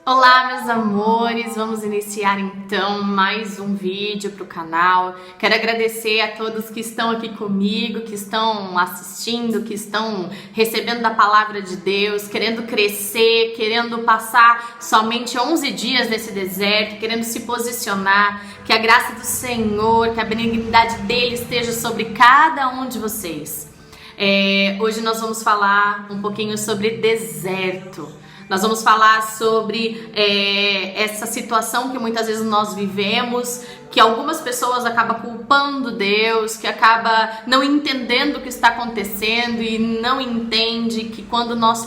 Olá, meus amores! Vamos iniciar então mais um vídeo para o canal. Quero agradecer a todos que estão aqui comigo, que estão assistindo, que estão recebendo da palavra de Deus, querendo crescer, querendo passar somente 11 dias nesse deserto, querendo se posicionar. Que a graça do Senhor, que a benignidade dele esteja sobre cada um de vocês. Hoje nós vamos falar um pouquinho sobre deserto. Nós vamos falar sobre essa situação que muitas vezes nós vivemos, que algumas pessoas acabam culpando Deus, que acabam não entendendo o que está acontecendo e não entende que quando nós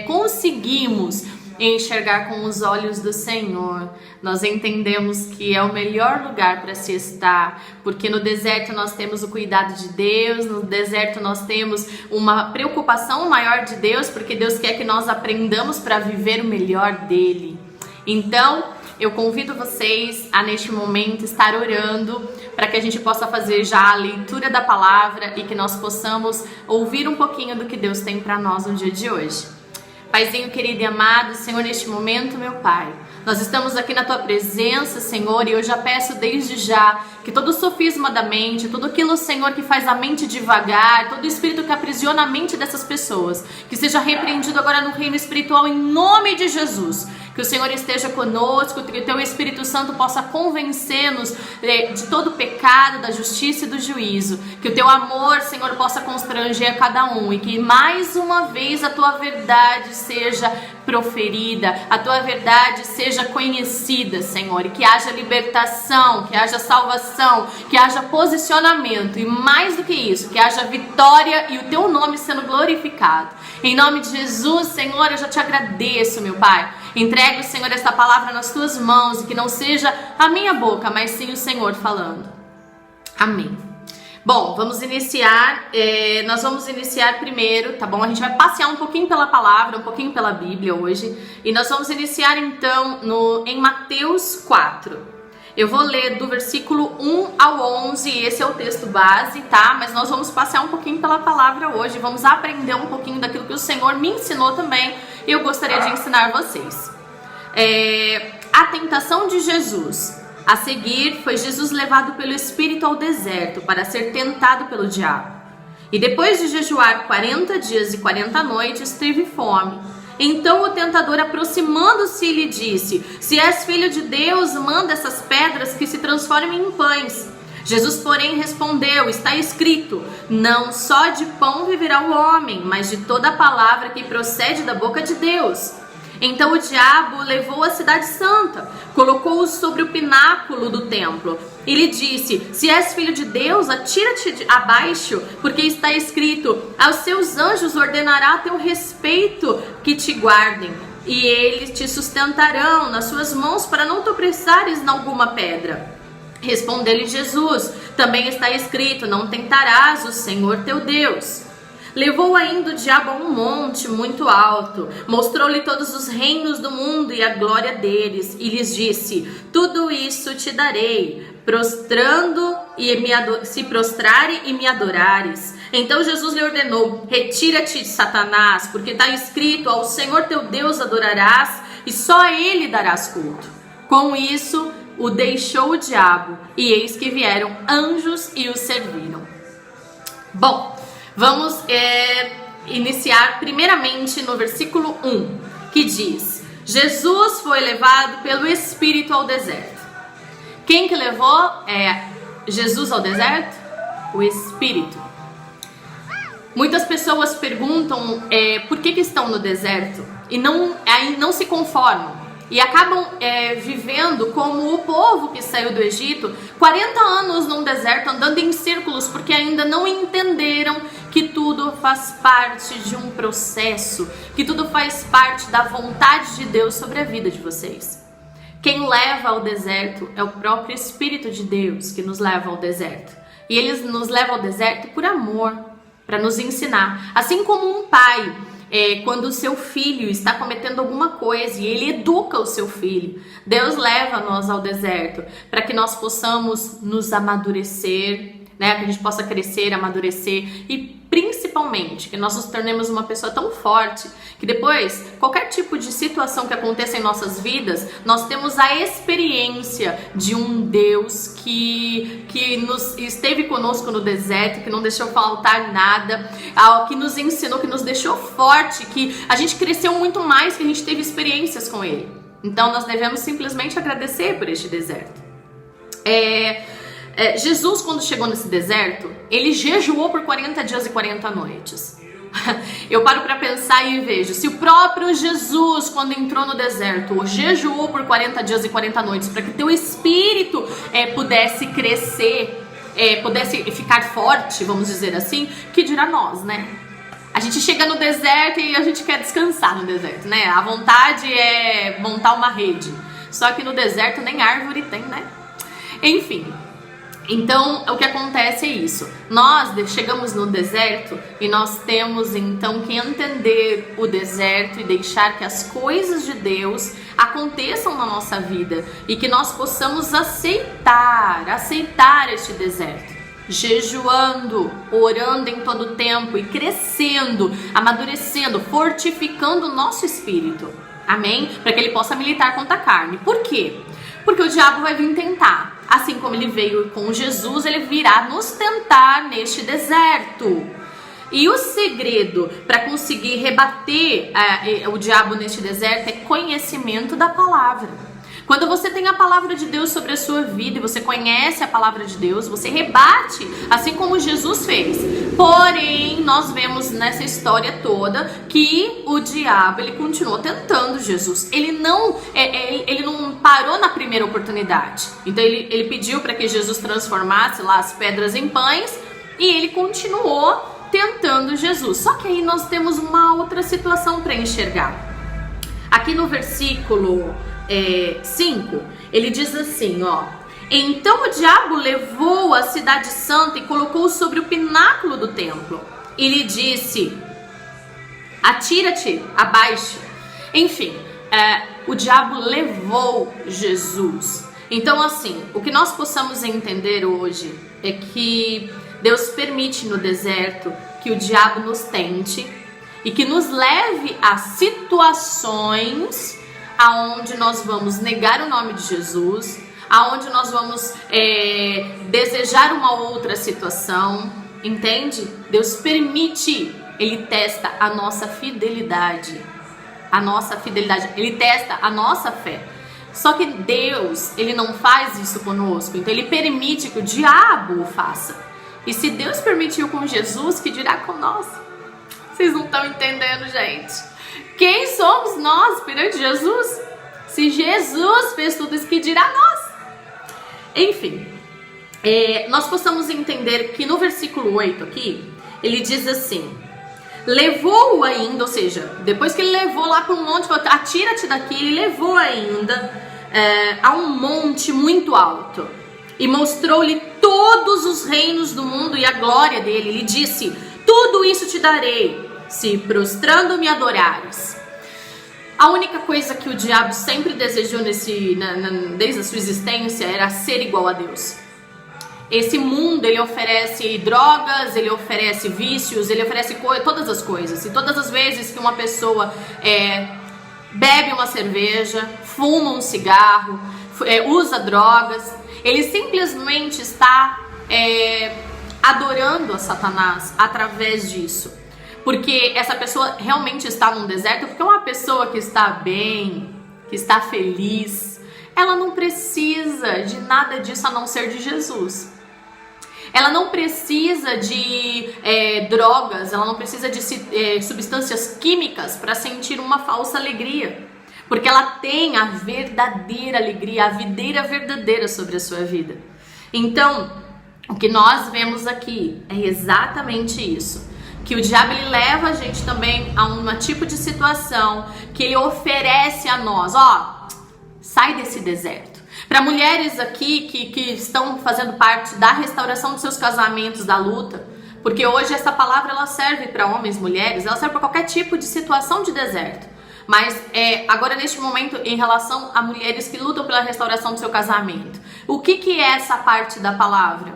conseguimos enxergar com os olhos do Senhor, nós entendemos que é o melhor lugar para se estar, porque no deserto nós temos o cuidado de Deus, no deserto nós temos uma preocupação maior de Deus, porque Deus quer que nós aprendamos para viver o melhor dele. Então, eu convido vocês a neste momento estar orando para que a gente possa fazer já a leitura da palavra e que nós possamos ouvir um pouquinho do que Deus tem para nós no dia de hoje. Paizinho querido e amado, Senhor, neste momento, meu Pai, nós estamos aqui na Tua presença, Senhor, e eu já peço desde já que todo sofisma da mente, tudo aquilo, Senhor, que faz a mente devagar, todo espírito que aprisiona a mente dessas pessoas, que seja repreendido agora no reino espiritual em nome de Jesus. Que o Senhor esteja conosco, que o Teu Espírito Santo possa convencer-nos de todo o pecado, da justiça e do juízo. Que o Teu amor, Senhor, possa constranger a cada um e que mais uma vez a Tua verdade seja proferida, a Tua verdade seja conhecida, Senhor, e que haja libertação, que haja salvação, que haja posicionamento e mais do que isso, que haja vitória e o Teu nome sendo glorificado. Em nome de Jesus, Senhor, eu já Te agradeço, meu Pai. Entrego, Senhor, esta palavra nas Tuas mãos e que não seja a minha boca, mas sim o Senhor falando. Amém. Bom, vamos iniciar. Nós vamos iniciar primeiro, tá bom? A gente vai passear um pouquinho pela palavra, um pouquinho pela Bíblia hoje. E nós vamos iniciar então em Mateus 4. Eu vou ler do versículo 1 ao 11, esse é o texto base, tá? Mas nós vamos passear um pouquinho pela palavra hoje, vamos aprender um pouquinho daquilo que o Senhor me ensinou também e eu gostaria de ensinar vocês. A tentação de Jesus. A seguir, foi Jesus levado pelo Espírito ao deserto para ser tentado pelo diabo. E depois de jejuar 40 dias e 40 noites, teve fome. Então o tentador, aproximando-se, lhe disse: Se és filho de Deus, manda essas pedras que se transformem em pães. Jesus, porém, respondeu: Está escrito, não só de pão viverá o homem, mas de toda a palavra que procede da boca de Deus. Então o diabo levou a cidade santa, colocou-o sobre o pináculo do templo e lhe disse: Se és filho de Deus, atira-te abaixo, porque está escrito: Aos seus anjos ordenará a teu respeito que te guardem, e eles te sustentarão nas suas mãos para não tropeçares em alguma pedra. Respondeu-lhe Jesus: Também está escrito: Não tentarás o Senhor teu Deus. Levou ainda o diabo a um monte muito alto, mostrou-lhe todos os reinos do mundo e a glória deles, e lhes disse: Tudo isso te darei, se prostrare e me adorares. Então Jesus lhe ordenou: Retira-te, Satanás, porque está escrito: Ao Senhor teu Deus adorarás, e só a ele darás culto. Com isso, o deixou o diabo, e eis que vieram anjos e o serviram. Bom, vamos iniciar primeiramente no versículo 1, que diz: Jesus foi levado pelo Espírito ao deserto. Quem que levou Jesus ao deserto? O Espírito. Muitas pessoas perguntam por que estão no deserto e não se conformam. E acabam vivendo como o povo que saiu do Egito, 40 anos num deserto, andando em círculos, porque ainda não entenderam que tudo faz parte de um processo, que tudo faz parte da vontade de Deus sobre a vida de vocês. Quem leva ao deserto é o próprio Espírito de Deus que nos leva ao deserto. E Ele nos leva ao deserto por amor, para nos ensinar. Assim como um pai, quando o seu filho está cometendo alguma coisa e ele educa o seu filho, Deus leva nós ao deserto para que nós possamos nos amadurecer, né? Que a gente possa crescer, amadurecer e principalmente que nós nos tornemos uma pessoa tão forte que depois, qualquer tipo de situação que aconteça em nossas vidas, nós temos a experiência de um Deus que esteve conosco no deserto, que não deixou faltar nada, que nos ensinou, que nos deixou forte, que a gente cresceu muito mais, que a gente teve experiências com Ele. Então nós devemos simplesmente agradecer por este deserto. Jesus, quando chegou nesse deserto, ele jejuou por 40 dias e 40 noites. Eu paro para pensar e vejo, se o próprio Jesus, quando entrou no deserto, jejuou por 40 dias e 40 noites para que teu espírito pudesse crescer, pudesse ficar forte, vamos dizer assim, que dirá nós, né? A gente chega no deserto e a gente quer descansar no deserto, né? A vontade é montar uma rede, só que no deserto nem árvore tem, né? Enfim. Então, o que acontece é isso. Nós chegamos no deserto e nós temos então que entender o deserto e deixar que as coisas de Deus aconteçam na nossa vida e que nós possamos aceitar este deserto. Jejuando, orando em todo o tempo e crescendo, amadurecendo, fortificando o nosso espírito. Amém? Para que ele possa militar contra a carne. Por quê? Porque o diabo vai vir tentar. Assim como ele veio com Jesus, ele virá nos tentar neste deserto. E o segredo para conseguir rebater o diabo neste deserto é conhecimento da palavra. Quando você tem a palavra de Deus sobre a sua vida e você conhece a palavra de Deus, você rebate, assim como Jesus fez. Porém, nós vemos nessa história toda que o diabo, ele continuou tentando Jesus. Ele não parou na primeira oportunidade. Então ele pediu para que Jesus transformasse lá as pedras em pães e ele continuou tentando Jesus. Só que aí nós temos uma outra situação para enxergar. Aqui no versículo 5, ele diz assim, ó: então o diabo levou a cidade santa e colocou sobre o pináculo do templo e lhe disse: atira-te abaixo. Enfim, o diabo levou Jesus. Então, assim, o que nós possamos entender hoje é que Deus permite no deserto que o diabo nos tente e que nos leve a situações aonde nós vamos negar o nome de Jesus, aonde nós vamos desejar uma outra situação, entende? Deus permite, ele testa a nossa fidelidade, ele testa a nossa fé. Só que Deus, ele não faz isso conosco, então ele permite que o diabo o faça. E se Deus permitiu com Jesus, que dirá com nós? Vocês não estão entendendo, gente. Quem somos nós perante Jesus? Se Jesus fez tudo isso, que dirá nós? Enfim, nós possamos entender que no versículo 8 aqui, ele diz assim: levou-o ainda, ou seja, depois que ele levou lá para um monte, atira-te daqui, ele levou ainda a um monte muito alto e mostrou-lhe todos os reinos do mundo e a glória dele. Ele disse: tudo isso te darei, se prostrando me adorares. A única coisa que o diabo sempre desejou desde a sua existência era ser igual a Deus. Esse mundo, ele oferece drogas, ele oferece vícios, ele oferece todas as coisas. E todas as vezes que uma pessoa bebe uma cerveja, fuma um cigarro, usa drogas, ele simplesmente está adorando a Satanás através disso. Porque essa pessoa realmente está num deserto, porque uma pessoa que está bem, que está feliz, ela não precisa de nada disso a não ser de Jesus. Ela não precisa de drogas, ela não precisa de substâncias químicas para sentir uma falsa alegria. Porque ela tem a verdadeira alegria, a videira verdadeira sobre a sua vida. Então, o que nós vemos aqui é exatamente isso. Que o diabo, ele leva a gente também a um tipo de situação que ele oferece a nós, ó, sai desse deserto. Para mulheres aqui que estão fazendo parte da restauração dos seus casamentos, da luta, porque hoje essa palavra ela serve para homens, mulheres, ela serve para qualquer tipo de situação de deserto. Mas agora neste momento em relação a mulheres que lutam pela restauração do seu casamento, o que é essa parte da palavra?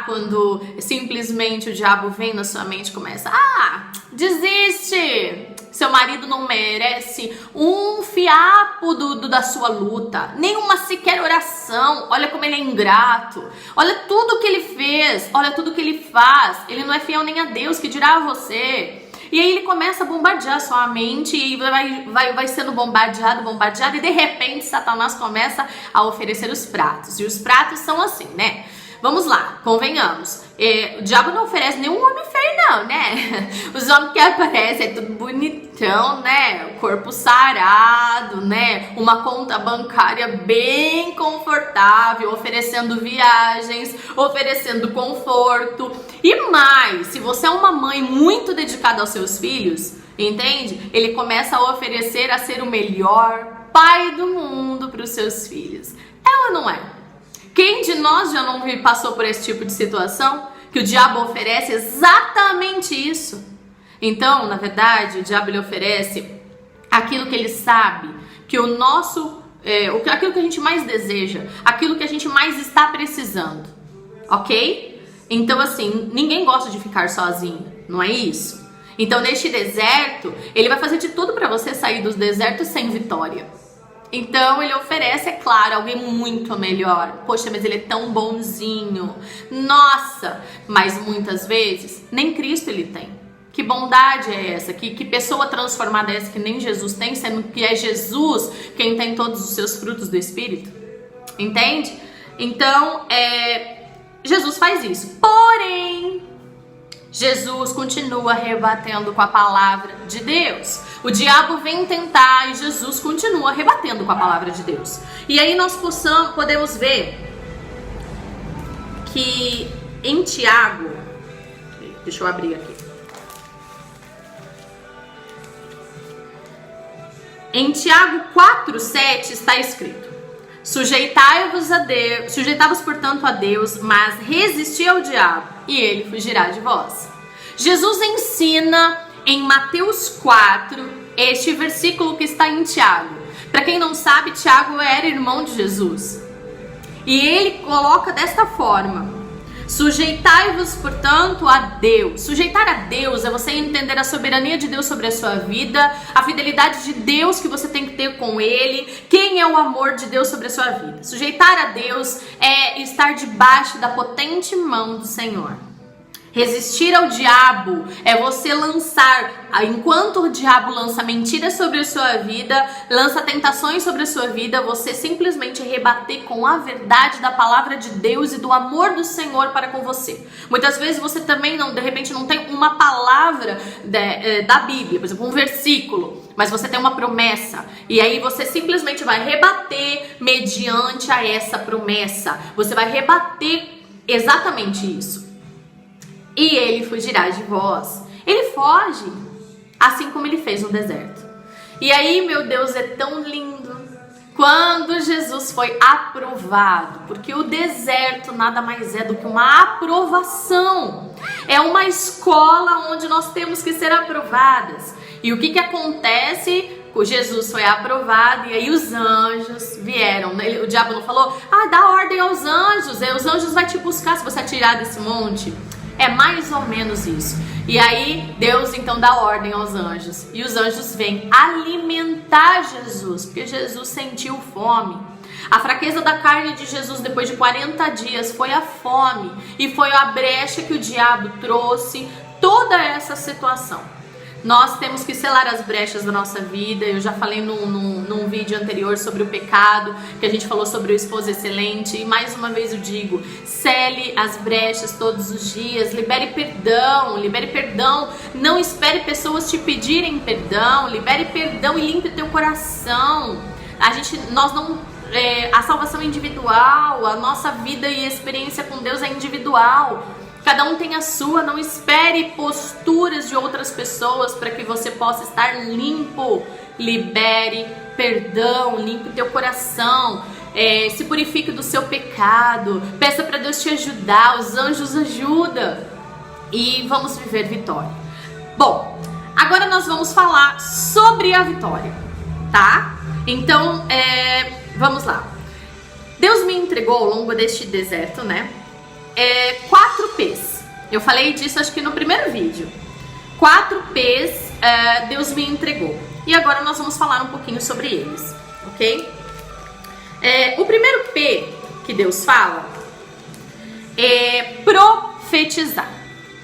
Quando simplesmente o diabo vem na sua mente e começa: desiste! Seu marido não merece um fiapo da sua luta, nenhuma sequer oração. Olha como ele é ingrato. Olha tudo que ele fez, olha tudo que ele faz. Ele não é fiel nem a Deus, que dirá a você. E aí ele começa a bombardear a sua mente e vai sendo bombardeado, e de repente Satanás começa a oferecer os pratos. E os pratos são assim, né? Vamos lá, convenhamos. O diabo não oferece nenhum homem feio, não, né? Os homens que aparecem é tudo bonitão, né? O corpo sarado, né? Uma conta bancária bem confortável, oferecendo viagens, oferecendo conforto. E mais, se você é uma mãe muito dedicada aos seus filhos, entende? Ele começa a oferecer a ser o melhor pai do mundo para os seus filhos. É ou não é? Quem de nós já não passou por esse tipo de situação? Que o diabo oferece exatamente isso. Então, na verdade, o diabo ele oferece aquilo que ele sabe que o nosso, aquilo que a gente mais deseja, aquilo que a gente mais está precisando, ok? Então, assim, ninguém gosta de ficar sozinho, não é isso? Então, neste deserto, ele vai fazer de tudo para você sair dos desertos sem vitória. Então ele oferece, é claro, alguém muito melhor. Poxa, mas ele é tão bonzinho. Nossa, mas muitas vezes nem Cristo ele tem. Que bondade é essa? Que pessoa transformada é essa que nem Jesus tem, sendo que é Jesus quem tem todos os seus frutos do Espírito? Entende? Então, Jesus faz isso. Porém, Jesus continua rebatendo com a palavra de Deus. O diabo vem tentar e Jesus continua rebatendo com a palavra de Deus. E aí nós podemos ver que em Tiago, deixa eu abrir aqui. Em Tiago 4:7 está escrito: Sujeitai-vos, portanto, a Deus, mas resisti ao diabo, e ele fugirá de vós. Jesus ensina em Mateus 4 este versículo que está em Tiago. Para quem não sabe, Tiago era irmão de Jesus. E ele coloca desta forma: sujeitai-vos, portanto, a Deus. Sujeitar a Deus é você entender a soberania de Deus sobre a sua vida, a fidelidade de Deus que você tem que ter com Ele, quem é o amor de Deus sobre a sua vida. Sujeitar a Deus é estar debaixo da potente mão do Senhor. Resistir ao diabo é você lançar, enquanto o diabo lança mentiras sobre a sua vida, lança tentações sobre a sua vida, você simplesmente rebater com a verdade da palavra de Deus e do amor do Senhor para com você. Muitas vezes você também de repente não tem uma palavra da Bíblia, por exemplo, um versículo, mas você tem uma promessa, e aí você simplesmente vai rebater mediante a essa promessa. Você vai rebater exatamente isso. E ele fugirá de vós. Ele foge, assim como ele fez no deserto. E aí, meu Deus, é tão lindo quando Jesus foi aprovado, porque o deserto nada mais é do que uma aprovação. É uma escola onde nós temos que ser aprovadas. E o que acontece? O Jesus foi aprovado e aí os anjos vieram. O diabo não falou: dá ordem aos anjos, os anjos vão te buscar se você tirar desse monte. É mais ou menos isso. E aí Deus então dá ordem aos anjos. E os anjos vêm alimentar Jesus, porque Jesus sentiu fome. A fraqueza da carne de Jesus depois de 40 dias foi a fome. E foi a brecha que o diabo trouxe toda essa situação. Nós temos que selar as brechas da nossa vida. Eu já falei num vídeo anterior sobre o pecado, que a gente falou sobre o esposo excelente. E mais uma vez eu digo, cele as brechas todos os dias. Libere perdão. Não espere pessoas te pedirem perdão. Libere perdão e limpe teu coração. A salvação é individual. A nossa vida e experiência com Deus é individual. Cada um tem a sua, não espere posturas de outras pessoas para que você possa estar limpo. Libere perdão, limpe teu coração, se purifique do seu pecado, peça para Deus te ajudar, os anjos ajudam e vamos viver vitória. Bom, agora nós vamos falar sobre a vitória, tá? Então, vamos lá. Deus me entregou ao longo deste deserto, né? 4 P's. Eu falei disso acho que no primeiro vídeo. 4 P's Deus me entregou. E agora nós vamos falar um pouquinho sobre eles, ok? O primeiro P que Deus fala é profetizar,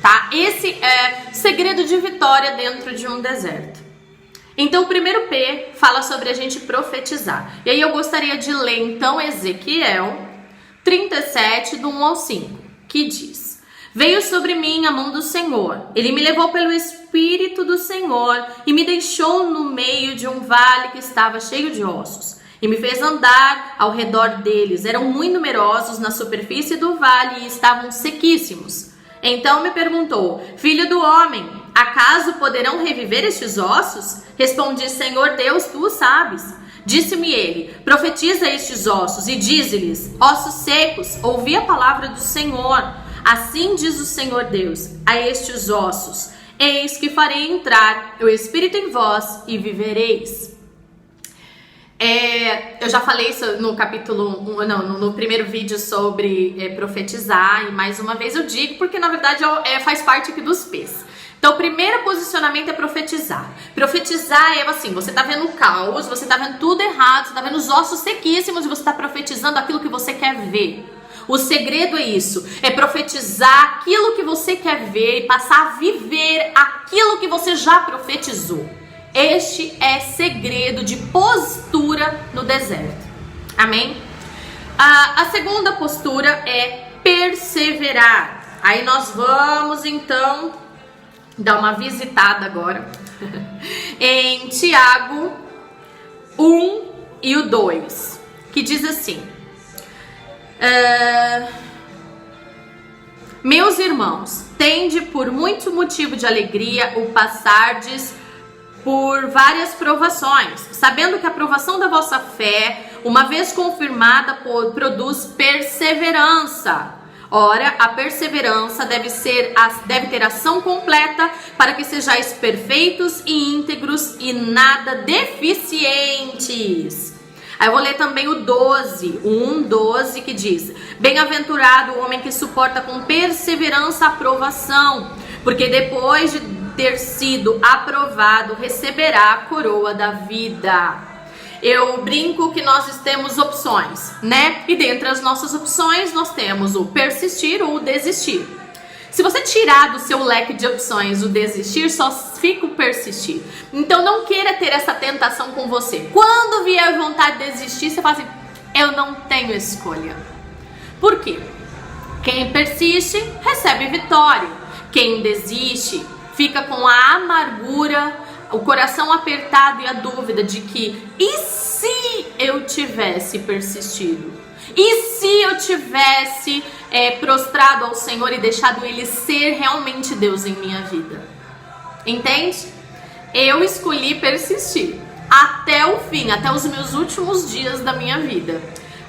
tá? Esse é segredo de vitória dentro de um deserto. Então o primeiro P fala sobre a gente profetizar. E aí eu gostaria de ler então Ezequiel 37, do 1 ao 5, que diz: Veio sobre mim a mão do Senhor, ele me levou pelo Espírito do Senhor e me deixou no meio de um vale que estava cheio de ossos. E me fez andar ao redor deles. Eram muito numerosos na superfície do vale e estavam sequíssimos. Então me perguntou: Filho do homem, acaso poderão reviver estes ossos? Respondi: Senhor Deus, tu o sabes. Disse-me ele: Profetiza estes ossos e dize-lhes: Ossos secos, ouvi a palavra do Senhor. Assim diz o Senhor Deus a estes ossos: Eis que farei entrar o Espírito em vós e vivereis. Eu já falei isso no capítulo 1, no primeiro vídeo sobre profetizar, e mais uma vez eu digo porque na verdade faz parte aqui dos P's. Então o primeiro posicionamento é profetizar. Profetizar é assim, você tá vendo o caos, você tá vendo tudo errado, você tá vendo os ossos sequíssimos e você tá profetizando aquilo que você quer ver. O segredo é isso, é profetizar aquilo que você quer ver e passar a viver aquilo que você já profetizou. Este é segredo de postura no deserto. Amém? A segunda postura é perseverar. Aí nós vamos então dar uma visitada agora em Tiago 1 e o 2, que diz assim: Meus irmãos, tende por muito motivo de alegria o passardes por várias provações, sabendo que a provação da vossa fé, uma vez confirmada, produz perseverança. Ora, a perseverança deve ter ação completa, para que sejais perfeitos e íntegros e nada deficientes. Aí eu vou ler também o 12, o 1:12, que diz: Bem-aventurado o homem que suporta com perseverança a provação, porque depois de ter sido aprovado, receberá a coroa da vida. Eu brinco que nós temos opções, né? E dentre as nossas opções, nós temos o persistir ou o desistir. Se você tirar do seu leque de opções o desistir, só fica o persistir. Então não queira ter essa tentação com você. Quando vier a vontade de desistir, você fala assim: eu não tenho escolha. Por quê? Quem persiste, recebe vitória. Quem desiste, fica com a amargura, o coração apertado e a dúvida de que: e se eu tivesse persistido? E se eu tivesse prostrado ao Senhor e deixado Ele ser realmente Deus em minha vida? Entende? Eu escolhi persistir até o fim, até os meus últimos dias da minha vida.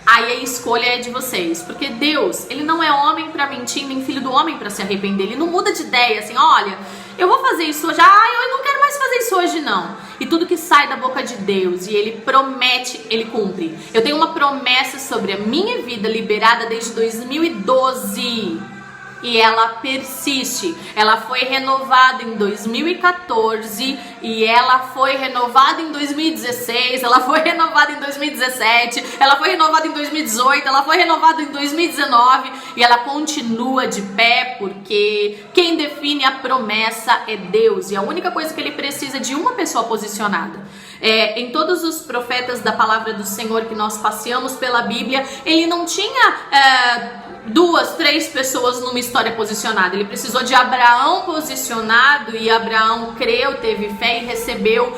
Aí a escolha é de vocês, porque Deus, Ele não é homem para mentir, nem filho do homem para se arrepender. Ele não muda de ideia assim: olha, eu vou fazer isso hoje, eu não quero mais fazer isso hoje não. E tudo que sai da boca de Deus e Ele promete, Ele cumpre. Eu tenho uma promessa sobre a minha vida liberada desde 2012 e ela persiste. Ela foi renovada em 2014 e ela foi renovada em 2016, ela foi renovada em 2017, ela foi renovada em 2018, ela foi renovada em 2019 e ela continua de pé, porque quem define a promessa é Deus, e a única coisa que Ele precisa é de uma pessoa posicionada. Em todos os profetas da palavra do Senhor que nós passeamos pela Bíblia, Ele não tinha 2, 3 pessoas numa história posicionada. Ele precisou de Abraão posicionado, e Abraão creu, teve fé e recebeu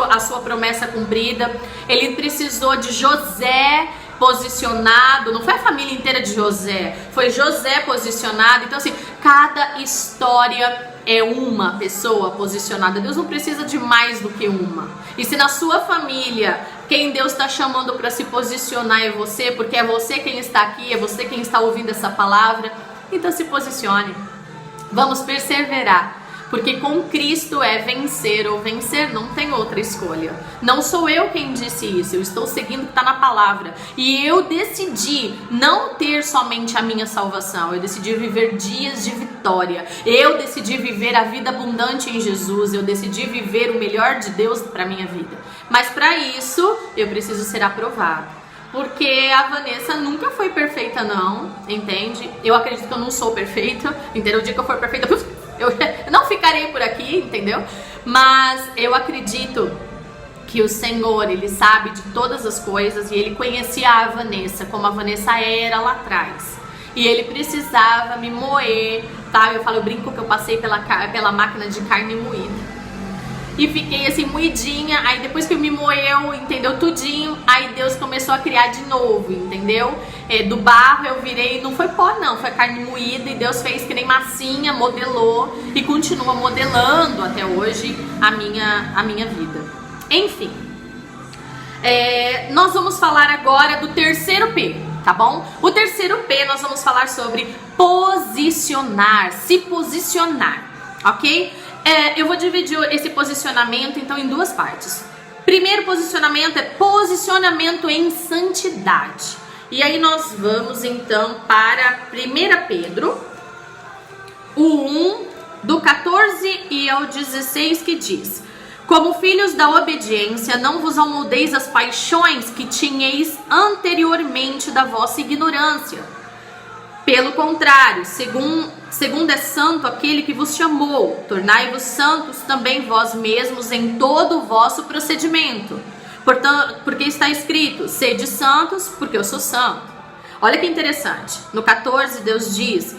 a sua promessa cumprida. Ele precisou de José posicionado, não foi a família inteira de José, foi José posicionado. Então assim, cada história é uma pessoa posicionada. Deus não precisa de mais do que uma. E se na sua família quem Deus está chamando para se posicionar é você, porque é você quem está aqui, é você quem está ouvindo essa palavra, então se posicione. Vamos perseverar. porque com Cristo é vencer ou vencer, não tem outra escolha. Não sou eu quem disse isso, eu estou seguindo o que está na palavra. E eu decidi não ter somente a minha salvação, eu decidi viver dias de vitória. Eu decidi viver a vida abundante em Jesus, eu decidi viver o melhor de Deus para minha vida. Mas para isso, eu preciso ser aprovado. Porque a Vanessa nunca foi perfeita não, entende? Eu acredito que eu não sou perfeita, entendeu? O dia que eu for perfeita, eu não ficarei por aqui, entendeu? Mas eu acredito que o Senhor, Ele sabe de todas as coisas e Ele conhecia a Vanessa, como a Vanessa era lá atrás. E Ele precisava me moer, tá? Eu brinco que eu passei pela máquina de carne moída. E fiquei assim moidinha, aí depois que me moeu, entendeu, tudinho, aí Deus começou a criar de novo, entendeu? Do barro eu virei, não foi pó não, foi carne moída e Deus fez que nem massinha, modelou e continua modelando até hoje a minha vida. Enfim, nós vamos falar agora do terceiro P, tá bom? O terceiro P nós vamos falar sobre posicionar, se posicionar, ok? Eu vou dividir esse posicionamento então em duas partes. Primeiro posicionamento é posicionamento em santidade. E aí nós vamos então para 1 Pedro, o 1, do 14 e ao 16, que diz: como filhos da obediência, não vos amoldeis as paixões que tinhais anteriormente da vossa ignorância. Pelo contrário, segundo é santo aquele que vos chamou, tornai-vos santos também vós mesmos em todo o vosso procedimento. Portanto, porque está escrito, sede santos, porque eu sou santo. Olha que interessante, no 14 Deus diz,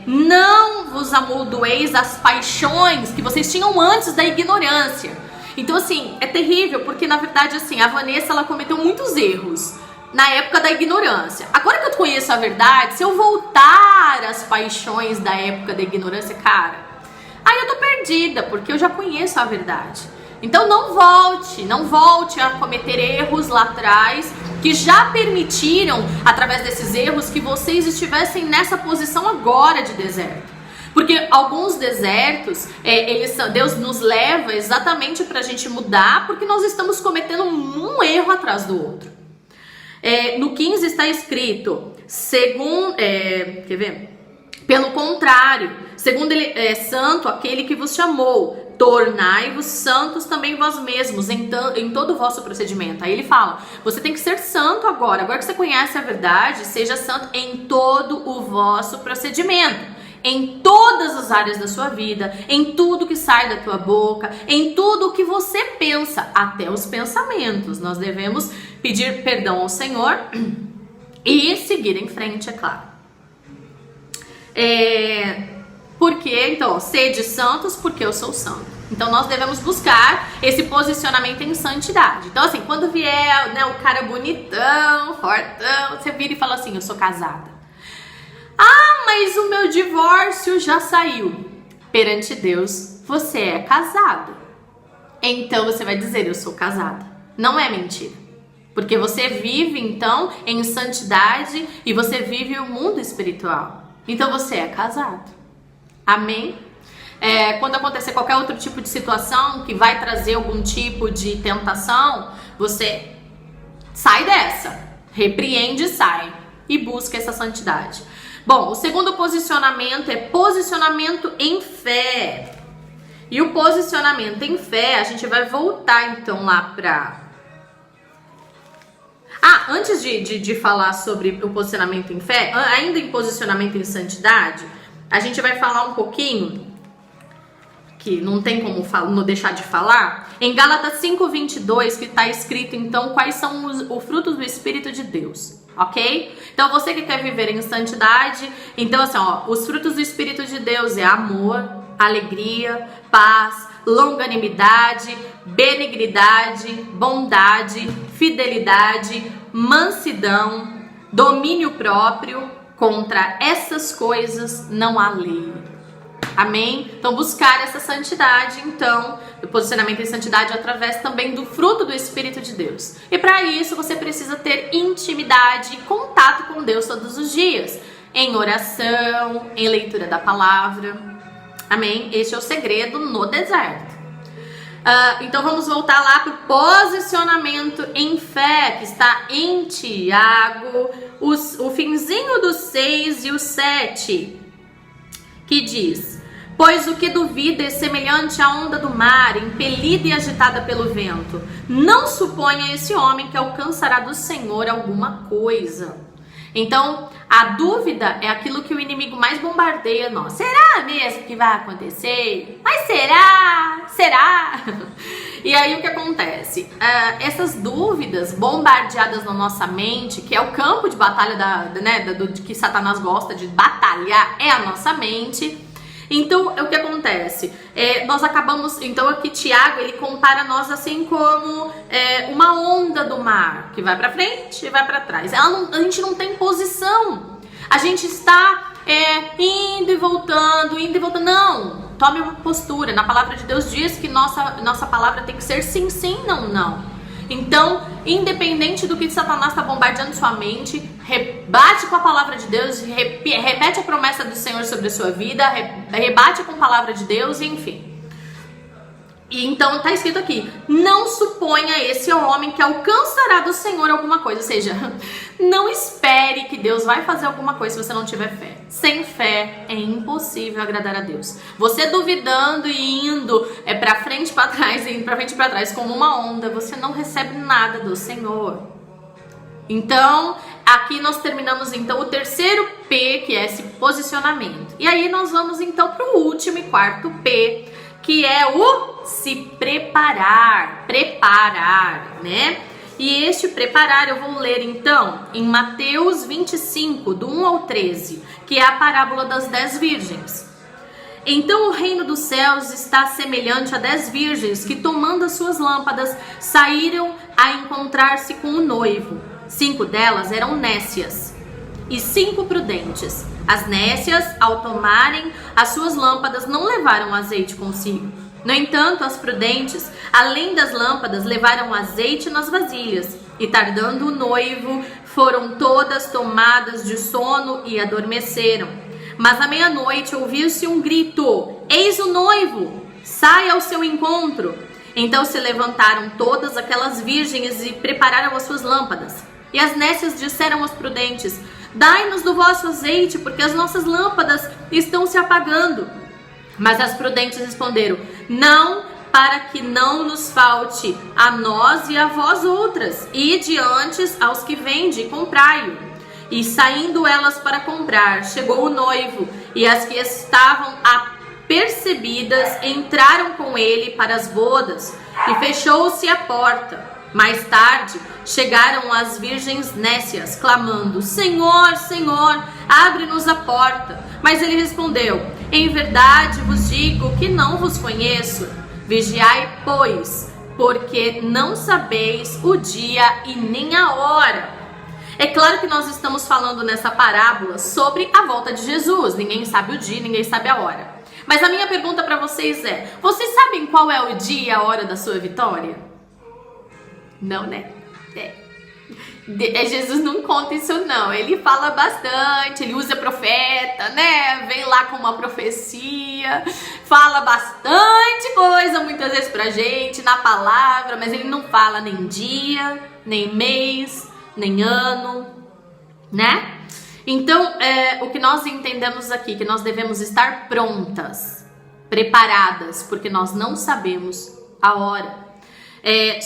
não vos amoldoeis as paixões que vocês tinham antes da ignorância. Então assim, é terrível, porque na verdade assim, a Vanessa ela cometeu muitos erros na época da ignorância. Agora que eu conheço a verdade, se eu voltar às paixões da época da ignorância, cara, aí eu tô perdida, porque eu já conheço a verdade. Então não volte a cometer erros lá atrás, que já permitiram, através desses erros, que vocês estivessem nessa posição agora de deserto. Porque alguns desertos, Deus nos leva exatamente pra gente mudar, porque nós estamos cometendo um erro atrás do outro. No 15 está escrito, quer ver? Pelo contrário, segundo ele é santo aquele que vos chamou, tornai-vos santos também vós mesmos em todo o vosso procedimento. Aí ele fala, você tem que ser santo agora que você conhece a verdade, seja santo em todo o vosso procedimento. Em todas as áreas da sua vida, em tudo que sai da tua boca, em tudo o que você pensa, até os pensamentos. Nós devemos pedir perdão ao Senhor e seguir em frente, é claro. Porque, então, sede santos, porque eu sou santo. Então nós devemos buscar esse posicionamento em santidade. Então assim, quando vier, né, o cara bonitão, fortão, você vira e fala assim, eu sou casada. Ah, mas o meu divórcio já saiu. Perante Deus, você é casado. Então você vai dizer, eu sou casada. Não é mentira. Porque você vive, então, em santidade e você vive o mundo espiritual. Então você é casado. Amém? Quando acontecer qualquer outro tipo de situação que vai trazer algum tipo de tentação, você sai dessa. Repreende e sai. E busca essa santidade. Bom, o segundo posicionamento é posicionamento em fé. E o posicionamento em fé, a gente vai voltar então lá para... antes de falar sobre o posicionamento em fé, ainda em posicionamento em santidade, a gente vai falar um pouquinho, que não tem como não deixar de falar, em Gálatas 5:22, que está escrito então quais são os frutos do Espírito de Deus. Ok? Então você que quer viver em santidade, então assim, os frutos do Espírito de Deus é amor, alegria, paz, longanimidade, benignidade, bondade, fidelidade, mansidão, domínio próprio. Contra essas coisas não há lei. Amém? Então buscar essa santidade, então, o posicionamento em santidade através também do fruto do Espírito de Deus. E para isso você precisa ter intimidade e contato com Deus todos os dias, em oração, em leitura da palavra. Amém? Este é o segredo no deserto. Então vamos voltar lá para o posicionamento em fé, que está em Tiago, o finzinho do 6 e o 7, que diz: pois o que duvida é semelhante à onda do mar, impelida e agitada pelo vento. Não suponha esse homem que alcançará do Senhor alguma coisa. Então, a dúvida é aquilo que o inimigo mais bombardeia nós. Será mesmo que vai acontecer? Mas será? Será? E aí o que acontece? Essas dúvidas bombardeadas na nossa mente, que é o campo de batalha de que Satanás gosta de batalhar, é a nossa mente. Então, o que acontece? Nós acabamos... Então, aqui Tiago, ele compara nós assim como uma onda do mar, que vai pra frente e vai pra trás. A gente não tem posição. A gente está indo e voltando, indo e voltando. Não, tome uma postura. Na palavra de Deus diz que nossa palavra tem que ser sim, sim, não, não. Então, independente do que Satanás está bombardeando sua mente, rebate com a palavra de Deus, repete a promessa do Senhor sobre a sua vida, rebate com a palavra de Deus, enfim. E então está escrito aqui: não suponha esse homem que alcançará do Senhor alguma coisa. Ou seja, não espere que Deus vai fazer alguma coisa se você não tiver fé. Sem fé é impossível agradar a Deus. Você duvidando e indo para frente e para trás, indo para frente e para trás como uma onda, você não recebe nada do Senhor. Então, aqui nós terminamos então o terceiro P, que é esse posicionamento. E aí nós vamos então para o último e quarto P, que é o se preparar, né? E este preparar eu vou ler então em Mateus 25, do 1 ao 13, que é a parábola das 10 virgens. Então o reino dos céus está semelhante a 10 virgens que, tomando as suas lâmpadas, saíram a encontrar-se com o noivo. 5 delas eram nécias e 5 prudentes. As nécias, ao tomarem as suas lâmpadas, não levaram azeite consigo. No entanto, as prudentes, além das lâmpadas, levaram azeite nas vasilhas. E tardando o noivo, foram todas tomadas de sono e adormeceram. Mas à meia-noite ouviu-se um grito: eis o noivo, saia ao seu encontro. Então se levantaram todas aquelas virgens e prepararam as suas lâmpadas. E as nécias disseram aos prudentes: dai-nos do vosso azeite, porque as nossas lâmpadas estão se apagando. Mas as prudentes responderam: não, para que não nos falte a nós e a vós outras. Ide antes aos que vendem, comprai-o. E saindo elas para comprar, chegou o noivo, e as que estavam apercebidas entraram com ele para as bodas, e fechou-se a porta. Mais tarde chegaram as virgens nécias, clamando: Senhor, Senhor, abre-nos a porta. Mas ele respondeu: em verdade vos digo que não vos conheço. Vigiai, pois, porque não sabeis o dia e nem a hora. É claro que nós estamos falando nessa parábola sobre a volta de Jesus. Ninguém sabe o dia, ninguém sabe a hora. Mas a minha pergunta para vocês é: vocês sabem qual é o dia e a hora da sua vitória? Não, né? Jesus não conta isso não, ele fala bastante, ele usa profeta, né? Vem lá com uma profecia, fala bastante coisa muitas vezes pra gente na palavra, mas ele não fala nem dia, nem mês, nem ano, né? Então, o que nós entendemos aqui, que nós devemos estar prontas, preparadas, porque nós não sabemos a hora.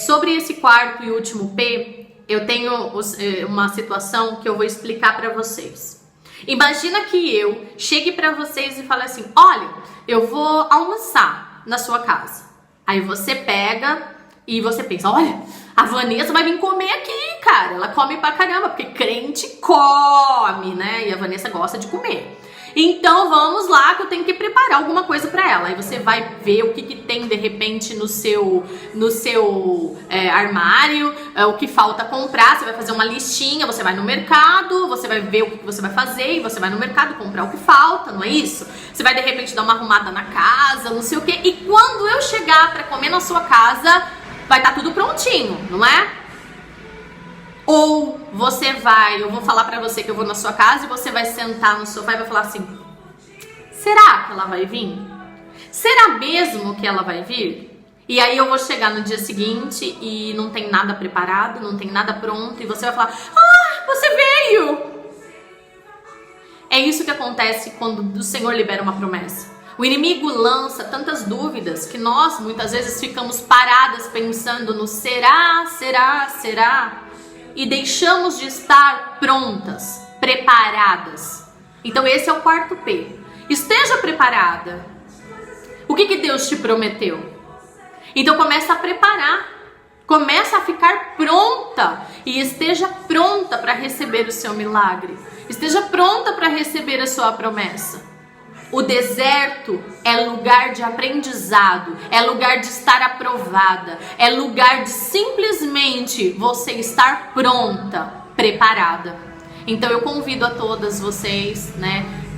Sobre esse quarto e último P, eu tenho uma situação que eu vou explicar para vocês. Imagina que eu chegue para vocês e fale assim: olha, eu vou almoçar na sua casa. Aí você pega e você pensa: olha, a Vanessa vai vir comer aqui, cara. Ela come pra caramba, porque crente come, né? E a Vanessa gosta de comer. Então vamos lá que eu tenho que preparar alguma coisa para ela. Aí você vai ver o que tem de repente no seu armário, o que falta comprar. Você vai fazer uma listinha, você vai no mercado, você vai ver o que você vai fazer e você vai no mercado comprar o que falta, não é isso? Você vai de repente dar uma arrumada na casa, não sei o que. E quando eu chegar para comer na sua casa, vai estar tudo prontinho, não é? Ou eu vou falar pra você que eu vou na sua casa e você vai sentar no sofá e vai falar assim: será que ela vai vir? Será mesmo que ela vai vir? E aí eu vou chegar no dia seguinte e não tem nada preparado, não tem nada pronto, e você vai falar: ah, você veio! É isso que acontece quando o Senhor libera uma promessa. O inimigo lança tantas dúvidas que nós muitas vezes ficamos paradas pensando no será, será, será, e deixamos de estar prontas, preparadas. Então esse é o quarto P. Esteja preparada. O que Deus te prometeu? Então começa a preparar, começa a ficar pronta e esteja pronta para receber o seu milagre. Esteja pronta para receber a sua promessa. O deserto é lugar de aprendizado, é lugar de estar aprovada, é lugar de simplesmente você estar pronta, preparada. Então eu convido a todas vocês,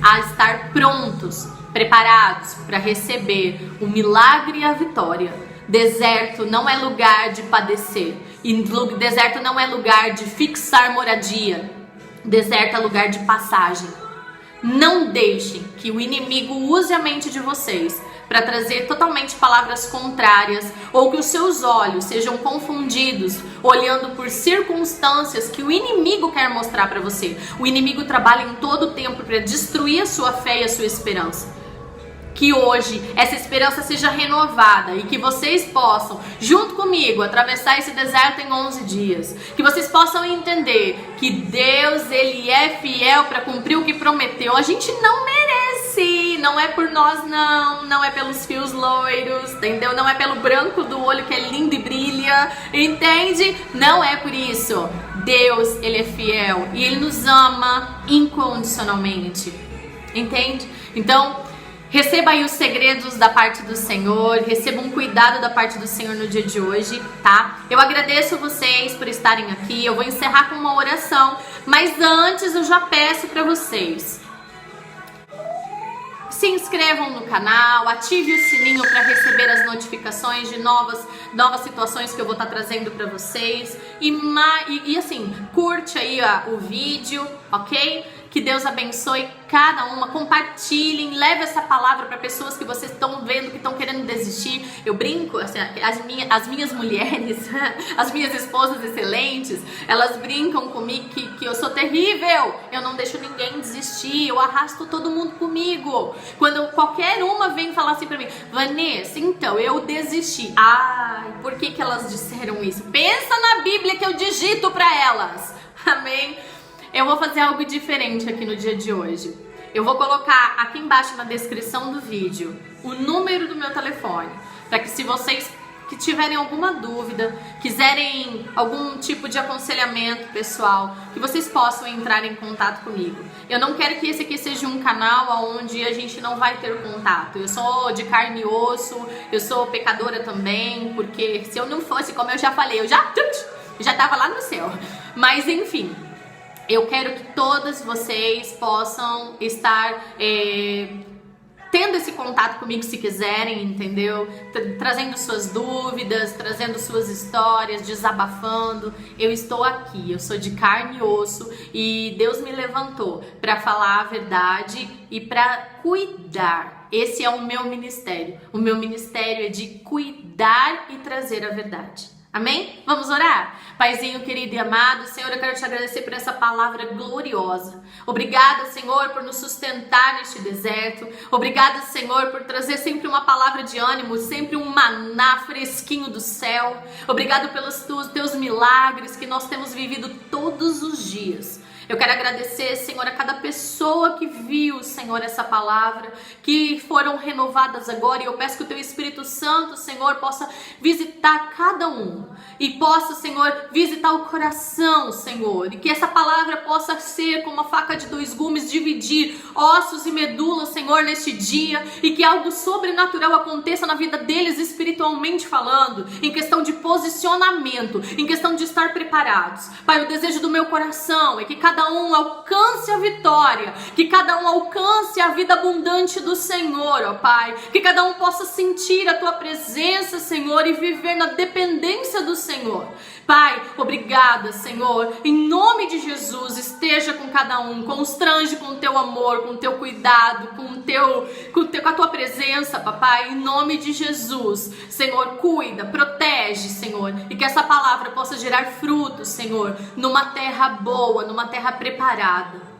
a estar prontos, preparados para receber o milagre e a vitória. Deserto não é lugar de padecer, e deserto não é lugar de fixar moradia. Deserto é lugar de passagem. Não deixem que o inimigo use a mente de vocês para trazer totalmente palavras contrárias, ou que os seus olhos sejam confundidos olhando por circunstâncias que o inimigo quer mostrar para você. O inimigo trabalha em todo o tempo para destruir a sua fé e a sua esperança. Que hoje essa esperança seja renovada e que vocês possam, junto comigo, atravessar esse deserto em 11 dias. Que vocês possam entender que Deus, Ele é fiel para cumprir o que prometeu. A gente não merece, não é por nós não é pelos fios loiros, entendeu? Não é pelo branco do olho que é lindo e brilha, entende? Não é por isso. Deus, Ele é fiel e Ele nos ama incondicionalmente, entende? Então, receba aí os segredos da parte do Senhor, receba um cuidado da parte do Senhor no dia de hoje, tá? Eu agradeço vocês por estarem aqui, eu vou encerrar com uma oração, mas antes eu já peço para vocês: se inscrevam no canal, ative o sininho para receber as notificações de novas situações que eu vou estar trazendo para vocês, e assim, curte aí o vídeo, ok? Que Deus abençoe cada uma, compartilhem, leve essa palavra para pessoas que vocês estão vendo que estão querendo desistir. Eu brinco, assim, as minhas mulheres, as minhas esposas excelentes, elas brincam comigo que eu sou terrível, eu não deixo ninguém desistir, eu arrasto todo mundo comigo. Quando qualquer uma vem falar assim para mim: Vanessa, então eu desisti. Ai, por que elas disseram isso? Pensa na Bíblia que eu digito para elas. Amém? Eu vou fazer algo diferente aqui no dia de hoje. Eu vou colocar aqui embaixo na descrição do vídeo o número do meu telefone, para que, se vocês que tiverem alguma dúvida, quiserem algum tipo de aconselhamento pessoal, que vocês possam entrar em contato comigo. Eu não quero que esse aqui seja um canal onde a gente não vai ter contato. Eu sou de carne e osso, eu sou pecadora também, porque se eu não fosse, como eu já falei, eu já estava lá no céu. Mas enfim, eu quero que todas vocês possam estar tendo esse contato comigo se quiserem, entendeu? Trazendo suas dúvidas, trazendo suas histórias, desabafando. Eu estou aqui, eu sou de carne e osso e Deus me levantou para falar a verdade e para cuidar. Esse é o meu ministério. O meu ministério é de cuidar e trazer a verdade. Amém? Vamos orar? Paizinho querido e amado, Senhor, eu quero te agradecer por essa palavra gloriosa. Obrigada, Senhor, por nos sustentar neste deserto. Obrigada, Senhor, por trazer sempre uma palavra de ânimo, sempre um maná fresquinho do céu. Obrigado pelos teus milagres que nós temos vivido todos os dias. Eu quero agradecer, Senhor, a cada pessoa que viu, Senhor, essa palavra, que foram renovadas agora. E eu peço que o Teu Espírito Santo, Senhor, possa visitar cada um. E possa, Senhor, visitar o coração, Senhor. E que essa palavra possa ser como uma faca de 2 gumes, dividir ossos e medulas, Senhor, neste dia. E que algo sobrenatural aconteça na vida deles, espiritualmente falando. Em questão de posicionamento, em questão de estar preparados. Pai, o desejo do meu coração é que cada cada um alcance a vitória, que cada um alcance a vida abundante do Senhor, ó Pai, que cada um possa sentir a tua presença, Senhor, e viver na dependência do Senhor. Pai, obrigada, Senhor, em nome de Jesus, esteja com cada um, constrange com o teu amor, com o teu cuidado, com a tua presença, papai, em nome de Jesus. Senhor, cuida, protege, Senhor, e que essa palavra possa gerar frutos, Senhor, numa terra boa, numa terra preparada.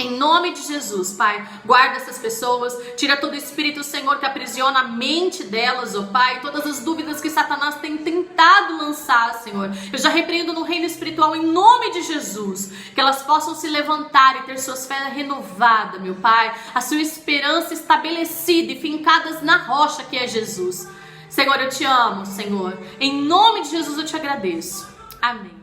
Em nome de Jesus, Pai, guarda essas pessoas, tira todo o espírito, Senhor, que aprisiona a mente delas, ó Pai, todas as dúvidas que Satanás tem tentado lançar, Senhor. Eu já repreendo no reino espiritual em nome de Jesus, que elas possam se levantar e ter suas fés renovadas, meu Pai, a sua esperança estabelecida e fincadas na rocha que é Jesus. Senhor, eu te amo, Senhor. Em nome de Jesus eu te agradeço. Amém.